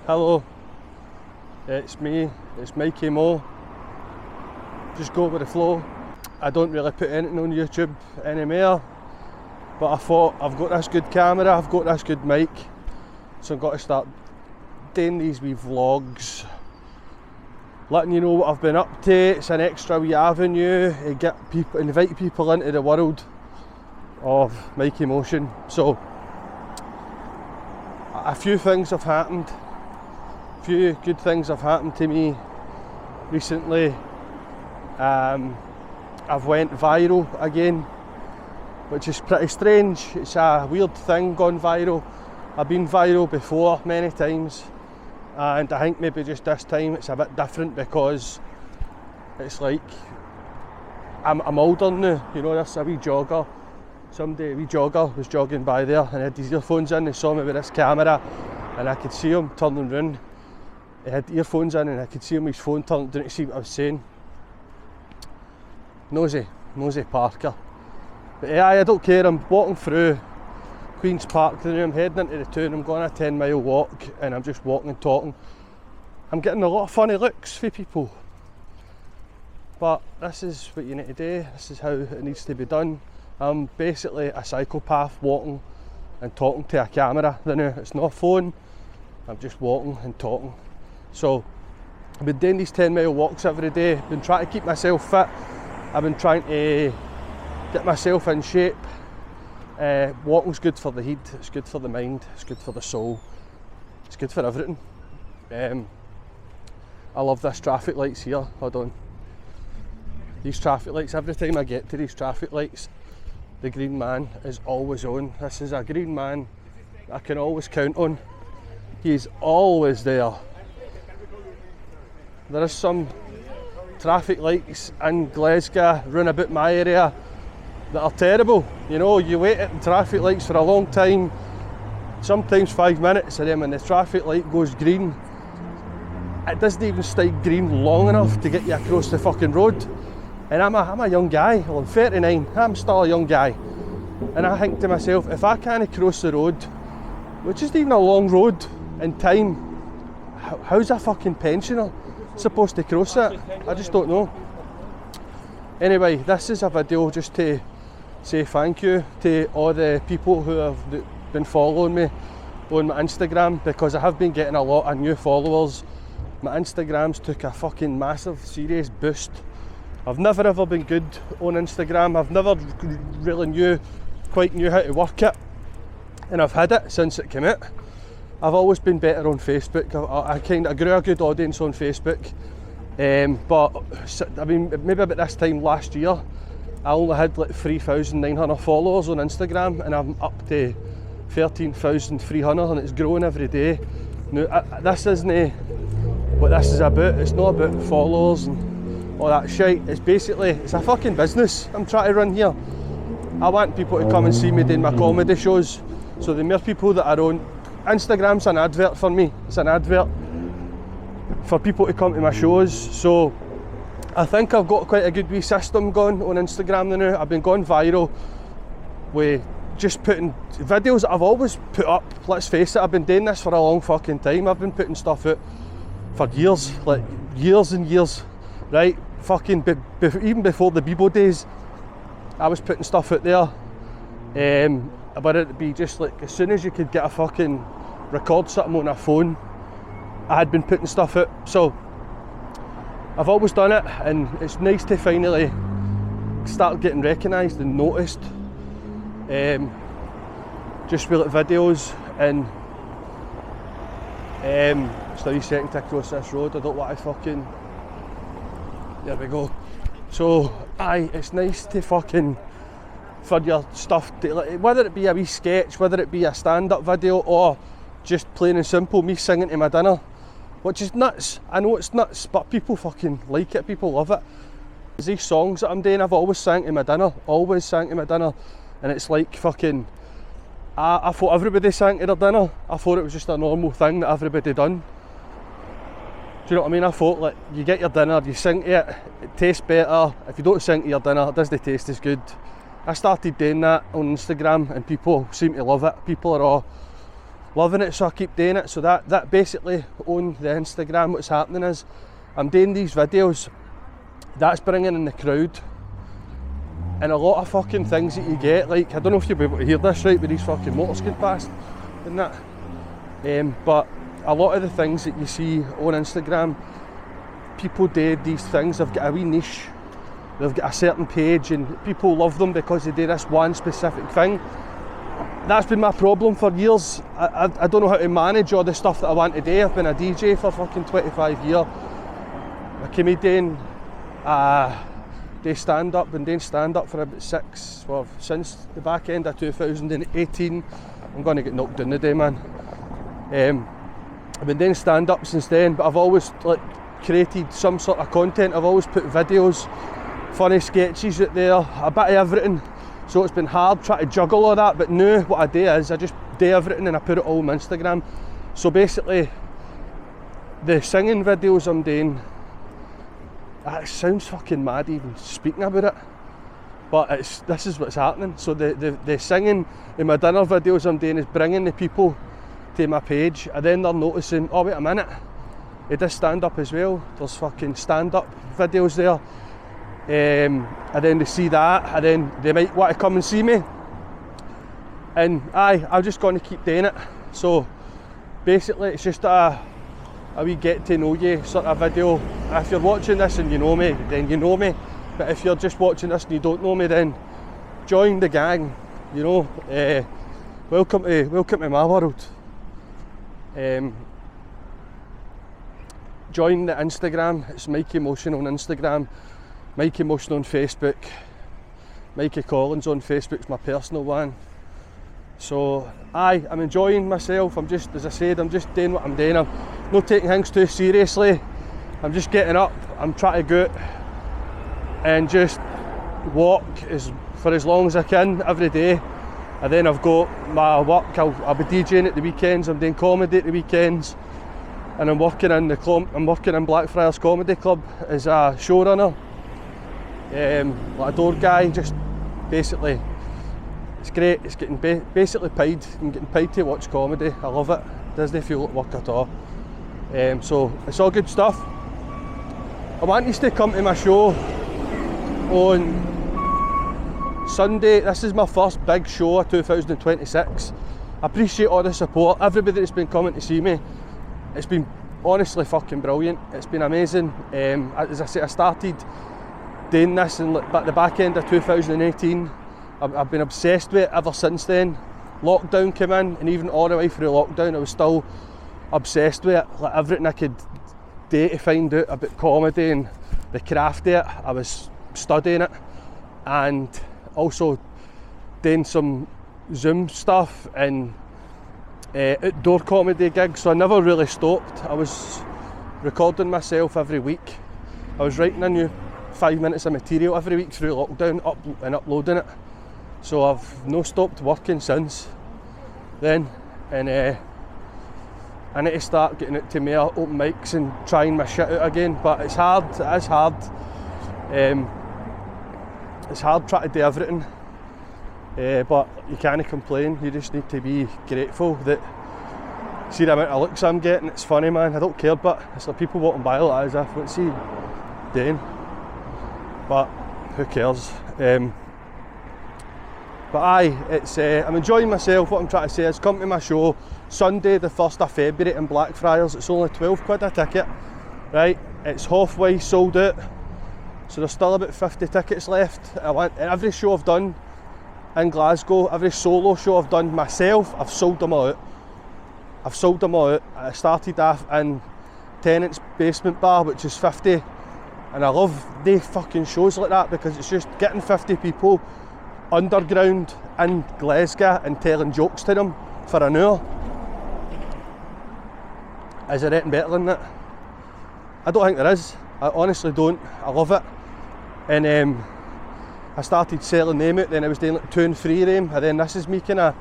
Hello, it's me, it's Mikey Mo. Just go with the flow. I don't really put anything on YouTube anymore, but I thought I've got this good camera, I've got this good mic, so I've got to start doing these wee vlogs, letting you know what I've been up to. It's an extra wee avenue to get people, invite people into the world of Mikey Motion. So a few things have happened. Few good things have happened to me recently. I've went viral again, which is pretty strange. It's a weird thing, gone viral. I've been viral before many times, and I think maybe just this time it's a bit different because it's like I'm older now. You know, there's a wee jogger. A wee jogger was jogging by there and had his earphones in. He saw me with this camera and I could see him turning round. He had earphones in and I could see him with his phone turned down to see what I was saying. Nosy Parker. But yeah, I don't care. I'm walking through Queen's Park now. I'm heading into the town. I'm going on a 10-mile walk and I'm just walking and talking. I'm getting a lot of funny looks for people. But this is what you need to do. This is how it needs to be done. I'm basically a psychopath walking and talking to a camera now. It's not a phone. I'm just walking and talking. So I've been doing these 10-mile walks every day. I've been trying to keep myself fit. I've been trying to get myself in shape. Walking's good for the head, it's good for the mind, it's good for the soul, it's good for everything. I love this traffic lights here. Hold on. These traffic lights, every time I get to these traffic lights, the green man is always on. This is a green man I can always count on. He's always there. There is some traffic lights in Glasgow round about my area that are terrible. You know, you wait at the traffic lights for a long time, sometimes 5 minutes, and then when the traffic light goes green, it doesn't even stay green long enough to get you across the fucking road. And I'm a young guy. Well, I'm 39, I'm still a young guy. And I think to myself, if I can't cross the road, which isn't even a long road, in time, how's a fucking pensioner supposed to cross it? I just don't know. Anyway, this is a video just to say thank you to all the people who have been following me on my Instagram, because I have been getting a lot of new followers. My Instagram's took a fucking massive, serious boost. I've never ever been good on Instagram. I've never really quite knew how to work it, and I've had it since it came out. I've always been better on Facebook. I kind of grew a good audience on Facebook, but I mean, maybe about this time last year, I only had like 3,900 followers on Instagram, and I'm up to 13,300, and it's growing every day. Now, this isn't what this is about. It's not about followers and all that shit. It's basically, it's a fucking business I'm trying to run here. I want people to come and see me doing my comedy shows. So the more people that are on Instagram's an advert for me. It's an advert for people to come to my shows. So I think I've got quite a good wee system going on Instagram now. I've been going viral with just putting videos that I've always put up. Let's face it, I've been doing this for a long fucking time. I've been putting stuff out for years, like years and years, right? Fucking even before the Bebo days, I was putting stuff out there. But it'd be just like, as soon as you could get a fucking record something on a phone, I had been putting stuff out. So I've always done it, and it's nice to finally start getting recognised and noticed. Just with like videos, and just a wee second to cross this road. I don't want to fucking, there we go. So aye, it's nice to fucking, for your stuff to, like, whether it be a wee sketch, whether it be a stand-up video, or just plain and simple me singing to my dinner, which is nuts. I know it's nuts, but people fucking like it, people love it. These songs that I'm doing, I've always sang to my dinner, and it's like fucking, I thought everybody sang to their dinner. I thought it was just a normal thing that everybody done. Do you know what I mean? I thought, like, you get your dinner, you sing to it, it tastes better. If you don't sing to your dinner, it doesn't taste as good. I started doing that on Instagram and people seem to love it. People are all loving it, so I keep doing it. So that basically on the Instagram, what's happening is I'm doing these videos, that's bringing in the crowd, and a lot of fucking things that you get, like, I don't know if you'll be able to hear this right with these fucking motors going past and that, but a lot of the things that you see on Instagram, people do these things, they've got a wee niche, they've got a certain page, and people love them because they do this one specific thing. That's been my problem for years. I don't know how to manage all the stuff that I want to do. I've been a DJ for fucking 25 years, a comedian, they stand up, been doing stand up for about since the back end of 2018. I'm going to get knocked down today, man. I've been doing stand up since then, but I've always like created some sort of content. I've always put videos, funny sketches out there, a bit of everything. So it's been hard trying to juggle all that, but now what I do is I just do everything and I put it all on Instagram. So basically, the singing videos I'm doing, it sounds fucking mad even speaking about it, but this is what's happening. So the singing in my dinner videos I'm doing is bringing the people to my page, and then they're noticing, oh wait a minute, he does stand up as well, there's fucking stand up videos there. And then they see that, and then they might want to come and see me, and I'm just going to keep doing it. So basically it's just a wee get to know you sort of video. If you're watching this and you know me, then you know me, but if you're just watching this and you don't know me, then join the gang, you know. Welcome to my world. Join the Instagram, it's Mikey Motion on Instagram, Mikey Motion on Facebook, Mikey Collins on Facebook's my personal one. So I'm enjoying myself. I'm just, as I said, I'm just doing what I'm doing. I'm not taking things too seriously. I'm just getting up, I'm trying to go out and just walk for as long as I can every day. And then I've got my work, I'll be DJing at the weekends, I'm doing comedy at the weekends, and I'm working in Blackfriars Comedy Club as a showrunner. Like a door guy, just basically, it's great, it's getting basically paid, I'm getting paid to watch comedy, I love it, doesn't feel like work at all. So it's all good stuff. I want you to come to my show on Sunday. This is my first big show of 2026. I appreciate all the support, everybody that's been coming to see me. It's been honestly fucking brilliant, it's been amazing. As I say, I started doing this at the back end of 2018. I've been obsessed with it ever since then. Lockdown came in, and even all the way through lockdown I was still obsessed with it. Like everything I could do to find out about comedy and the craft of it, I was studying it, and also doing some Zoom stuff and outdoor comedy gigs, so I never really stopped. I was recording myself every week. I was writing a new 5 minutes of material every week through lockdown, and uploading it. So I've no stopped working since then, and I need to start getting out to more open mics and trying my shit out again. But it's hard, it is hard. It's hard trying to do everything, but you can't complain. You just need to be grateful that, see the amount of looks I'm getting. It's funny, man, I don't care, but it's like people walking by like as if, what's he doing? But who cares? But it's I'm enjoying myself. What I'm trying to say is, come to my show Sunday the 1st of February in Blackfriars. It's only 12 quid a ticket, right? It's halfway sold out, so there's still about 50 tickets left. Every show I've done in Glasgow, every solo show I've done myself, I've sold them all out. I started off in Tennant's Basement Bar, which is 50, and I love the fucking shows like that because it's just getting 50 people underground in Glasgow and telling jokes to them for an hour. Is there anything better than that? I don't think there is. I honestly don't. I love it. And I started selling them out, then I was doing like 2 and 3 of them, and then this is me kind of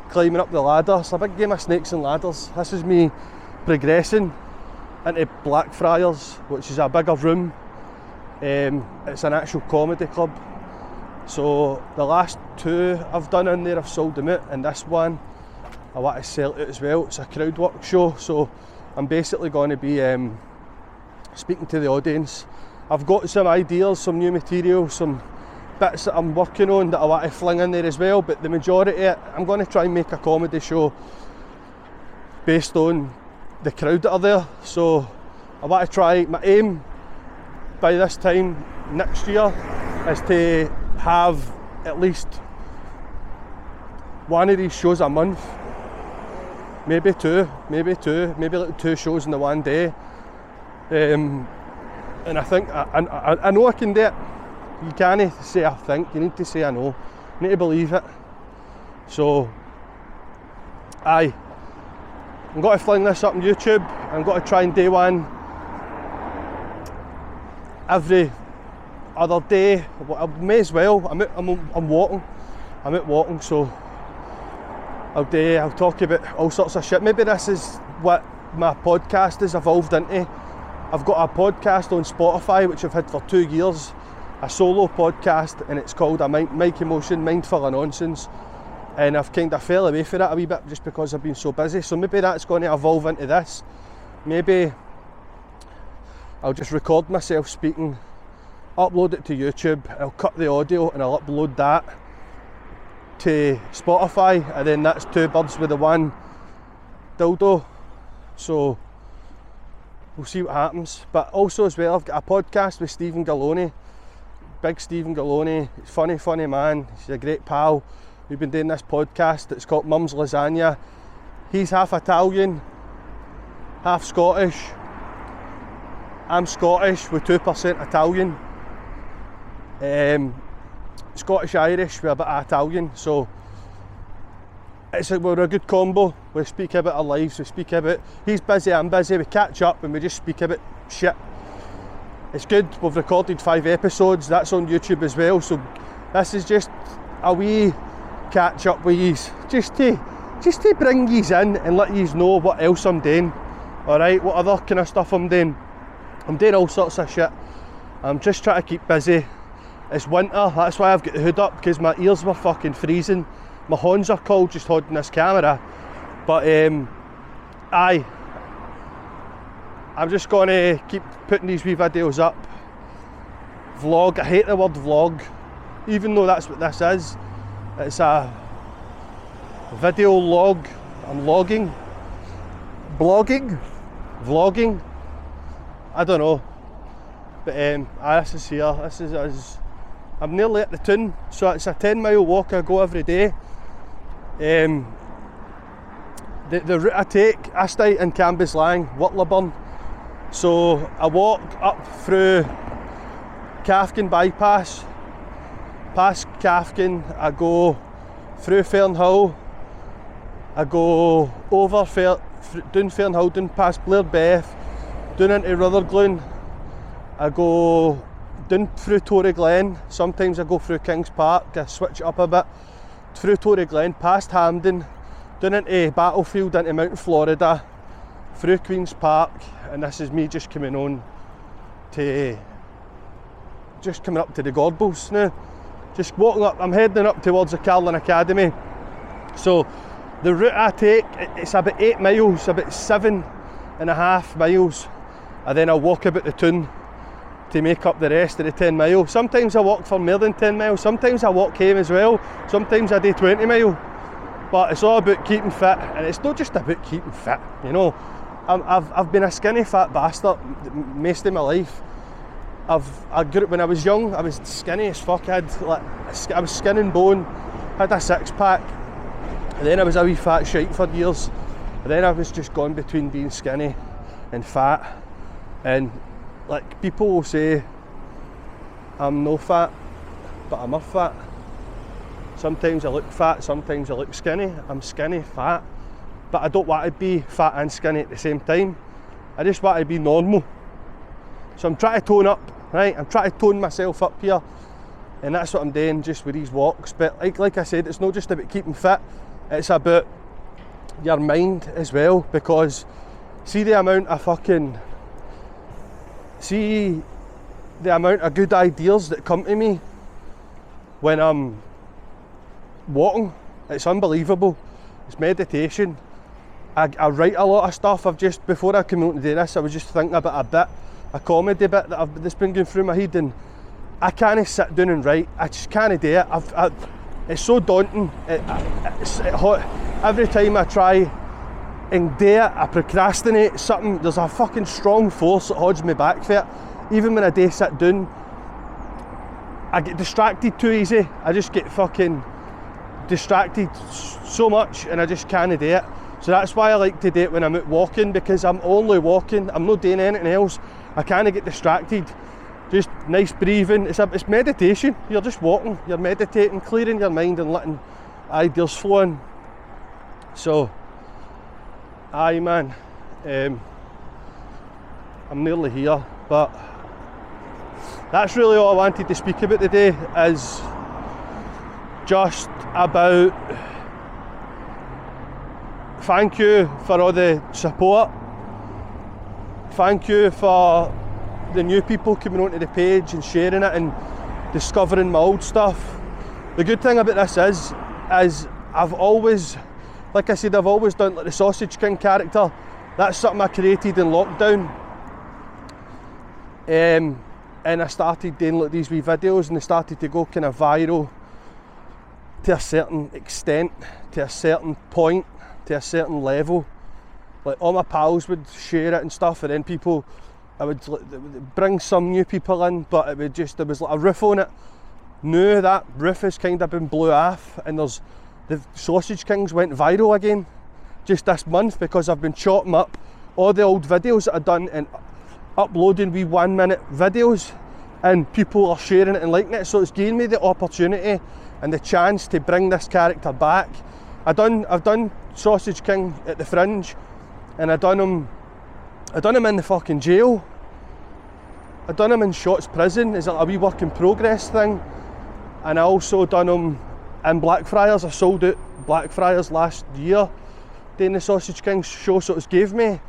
climbing up the ladder. It's a big game of snakes and ladders. This is me progressing into Blackfriars, which is a bigger room. It's an actual comedy club. So the last 2 I've done in there, I've sold them out, and this one I want to sell it as well. It's a crowd work show, so I'm basically going to be speaking to the audience. I've got some ideas, some new material, some bits that I'm working on that I want to fling in there as well, but the majority of it, I'm going to try and make a comedy show based on the crowd that are there. So I want to try, my aim by this time next year is to have at least one of these shows a month, maybe two, maybe like 2 shows in the one day. And I think, I know I can do it. You can't say I think, you need to say I know. You need to believe it. So, I'm going to fling this up on YouTube. I'm going to try and do one every other day. I may as well. I'm walking. I'm out walking, so I'll talk about all sorts of shit. Maybe this is what my podcast has evolved into. I've got a podcast on Spotify which I've had for 2 years, a solo podcast, and it's called Mikey Motion, Mindful of Nonsense, and I've kind of fell away from it a wee bit just because I've been so busy. So maybe that's going to evolve into this. Maybe I'll just record myself speaking, upload it to YouTube, I'll cut the audio and I'll upload that to Spotify, and then that's 2 birds with the one dildo. So we'll see what happens. But also as well, I've got a podcast with Stephen Galloni, big Stephen Galloni. He's funny man, he's a great pal. We've been doing this podcast, it's called Mum's Lasagna. He's half Italian, half Scottish. I'm Scottish with 2% Italian. Scottish Irish with a bit of Italian, so we're a good combo. We speak about our lives, we speak about, he's busy, I'm busy, we catch up and we just speak about shit. It's good. We've recorded 5 episodes, that's on YouTube as well, so this is just a wee catch up with yous, just to bring yous in and let yous know what else I'm doing. Alright, what other kind of stuff I'm doing. I'm doing all sorts of shit. I'm just trying to keep busy. It's winter, that's why I've got the hood up, because my ears were fucking freezing. My horns are cold just holding this camera. But I'm just going to keep putting these wee videos up. Vlog, I hate the word vlog, even though that's what this is. It's a video log. I'm logging. Blogging? Vlogging? I don't know. But this is here. This is us. I'm nearly at the town, so it's a 10-mile walk I go every day. The route I take, I stay in Cambuslang, Whitlaburn. So I walk up through Cafkin bypass, past Cafkin, I go through Fernhill, I go over down Fernhill, down past Blair Beth, down into Rutherglen, I go down through Tory Glen, sometimes I go through Kings Park, I switch it up a bit, through Tory Glen, past Hampden, down into Battlefield, into Mountain Florida, through Queen's Park, and this is me just coming on to, just coming up to the Gorbals now. Just walking up, I'm heading up towards the Carlin Academy. So the route I take, it's about 8 miles, about 7.5 miles, and then I'll walk about the town to make up the rest of the 10 miles. Sometimes I walk for more than 10 miles, sometimes I walk home as well, sometimes I do 20 miles. But it's all about keeping fit, and it's not just about keeping fit, you know. I've been a skinny fat bastard most of my life. I grew up when I was young, I was skinny as fuck. I was skin and bone, had a 6-pack, and then I was a wee fat shite for years, and then I was just gone between being skinny and fat. And like, people will say I'm no fat, but I'm a fat. Sometimes I look fat, sometimes I look skinny. I'm skinny, fat, but I don't want to be fat and skinny at the same time. I just want to be normal. So I'm trying to tone up, right? I'm trying to tone myself up here, and that's what I'm doing just with these walks. But like I said, it's not just about keeping fit, it's about your mind as well, because see the amount of good ideas that come to me when I'm walking. It's unbelievable. It's meditation. I write a lot of stuff. Before I came out to do this, I was just thinking about a comedy bit that's been going through my head, and I can't sit down and write. I just can't do it. It's so daunting. Every time I try and do it, I procrastinate something. There's a fucking strong force that holds me back for it. Even when I do sit down, I get distracted too easy. I just get fucking distracted so much, and I just can't do it. So that's why I like to do it when I'm out walking, because I'm only walking, I'm not doing anything else. I can't get distracted. Just nice breathing. It's meditation. You're just walking, you're meditating, clearing your mind and letting ideas flow in. So, aye man, I'm nearly here, but that's really all I wanted to speak about today, is just about thank you for all the support. Thank you for the new people coming onto the page and sharing it and discovering my old stuff. The good thing about this is I've always, like I said, I've always done like the Sausage King character. That's something I created in lockdown. And I started doing like these wee videos, and they started to go kind of viral to a certain extent, to a certain point, to a certain level. Like all my pals would share it and stuff, and then I would bring some new people in, but there was like a roof on it. Now that roof has kind of been blew off, and the Sausage Kings went viral again just this month, because I've been chopping up all the old videos that I've done and uploading wee 1 minute videos, and people are sharing it and liking it. So it's given me the opportunity and the chance to bring this character back. I've done Sausage King at the Fringe, and I done him in the fucking jail. I done him in Shotts prison as a wee work in progress thing, and I also done him in Blackfriars. I sold out Blackfriars last year doing the Sausage King show, so it's gave me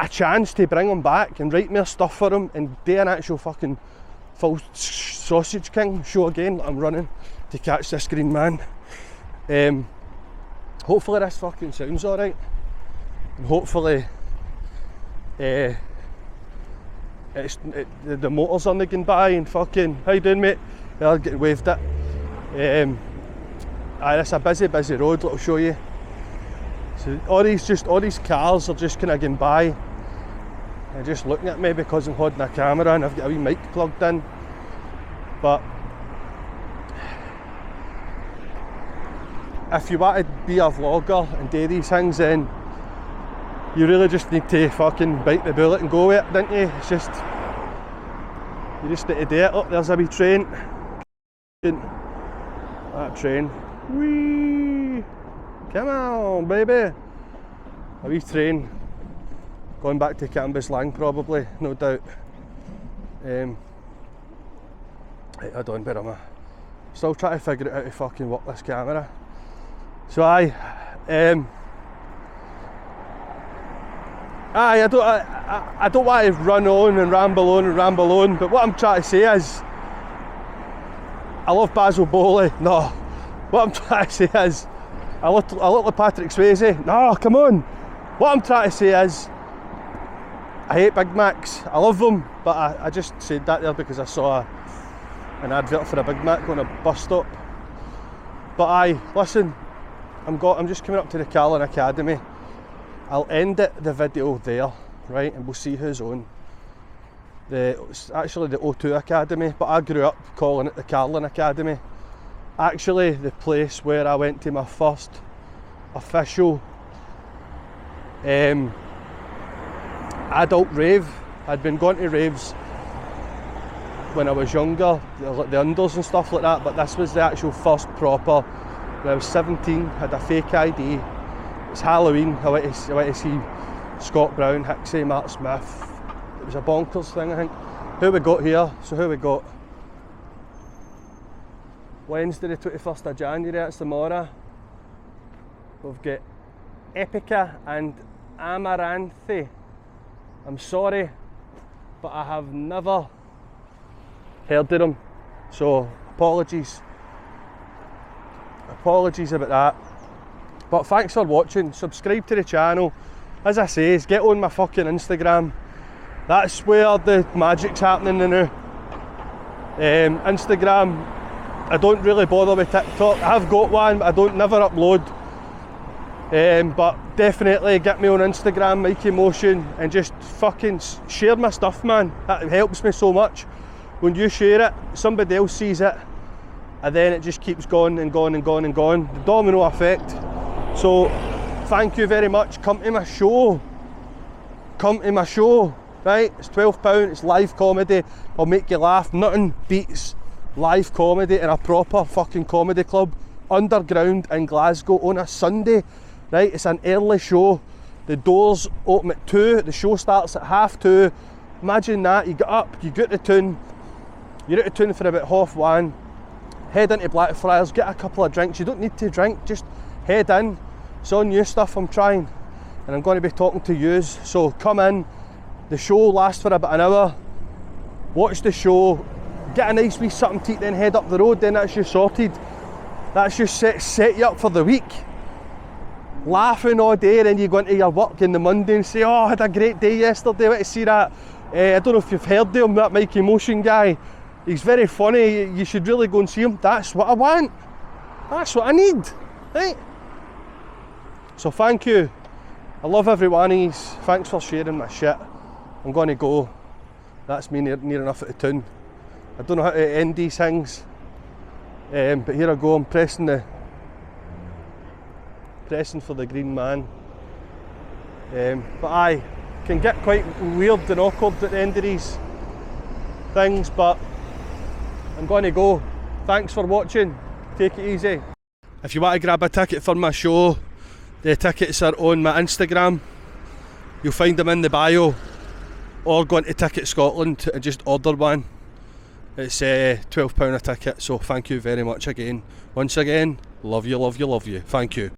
a chance to bring him back and write more stuff for him and do an actual fucking full Sausage King show again that I'm running to catch this green man. Hopefully this fucking sounds alright, and hopefully the motors aren't going by and fucking, how you doing mate? Yeah, I'll get waved at. It's a busy road, I'll show you. So all these cars are just kind of going by and just looking at me because I'm holding a camera and I've got a wee mic plugged in. But if you want to be a vlogger and do these things, then you really just need to fucking bite the bullet and go with it, don't you? It's just, you just need to do it. Oh, there's a wee train. That train. Whee! Come on, baby. A wee train. Going back to Cambuslang probably, no doubt. Right, hold on, where am I? Still trying to figure out how to fucking work this camera. So I don't want to run on and ramble on, but what I'm trying to say is, I love Basil Bowley. No, what I'm trying to say is, I look like Patrick Swayze. No, come on. What I'm trying to say is, I hate Big Macs. I love them, but I just said that there because I saw an advert for a Big Mac on a bus stop. But listen, I'm just coming up to the Carlin Academy. I'll end the video there, right, and we'll see who's on. It's actually the O2 Academy, but I grew up calling it the Carlin Academy. Actually, the place where I went to my first official adult rave. I'd been going to raves when I was younger, like the unders and stuff like that, but this was the actual first proper. When I was 17, had a fake ID. It's Halloween. I went to see Scott Brown, Hixie, Mark Smith. It was a bonkers thing, I think. Who we got here? So who we got? Wednesday the 21st of January, that's tomorrow. We've got Epica and Amaranthi. I'm sorry, but I have never heard of them, so apologies about that. But thanks for watching, subscribe to the channel. As I say, get on my fucking Instagram. That's where the magic's happening now. Instagram, I don't really bother with TikTok. I've got one, but I don't never upload. But definitely get me on Instagram, Mikey Motion, and just fucking share my stuff, man. That helps me so much. When you share it, somebody else sees it, and then it just keeps going and going and going and going. The domino effect. So thank you very much. Come to my show. Come to my show. Right? It's £12. It's live comedy. I'll make you laugh. Nothing beats live comedy in a proper fucking comedy club underground in Glasgow on a Sunday. Right? It's an early show. The doors open at 2. The show starts at 2:30. Imagine that. You get up, you get to town. You're out of town for about 1:30. Head into Blackfriars, get a couple of drinks. You don't need to drink, just head in. It's all new stuff I'm trying, and I'm going to be talking to yous. So come in. The show lasts for about an hour. Watch the show, get a nice wee something to eat, then head up the road. Then that's you sorted. That's just set you up for the week. Laughing all day, then you go into your work in the Monday and say, oh, I had a great day yesterday, went to see that. I don't know if you've heard of him, that Mikey Motion guy. He's very funny, you should really go and see him. That's what I want. That's what I need, right? So thank you. I love every one of yous. Thanks for sharing my shit. I'm going to go. That's me near enough at the town. I don't know how to end these things. But here I go, I'm pressing for the green man. But aye, can get quite weird and awkward at the end of these things, but I'm going to go. Thanks for watching. Take it easy. If you want to grab a ticket for my show, the tickets are on my Instagram. You'll find them in the bio, or go into Ticket Scotland and just order one. It's £12 a ticket, so thank you very much again. Once again, love you, love you, love you. Thank you.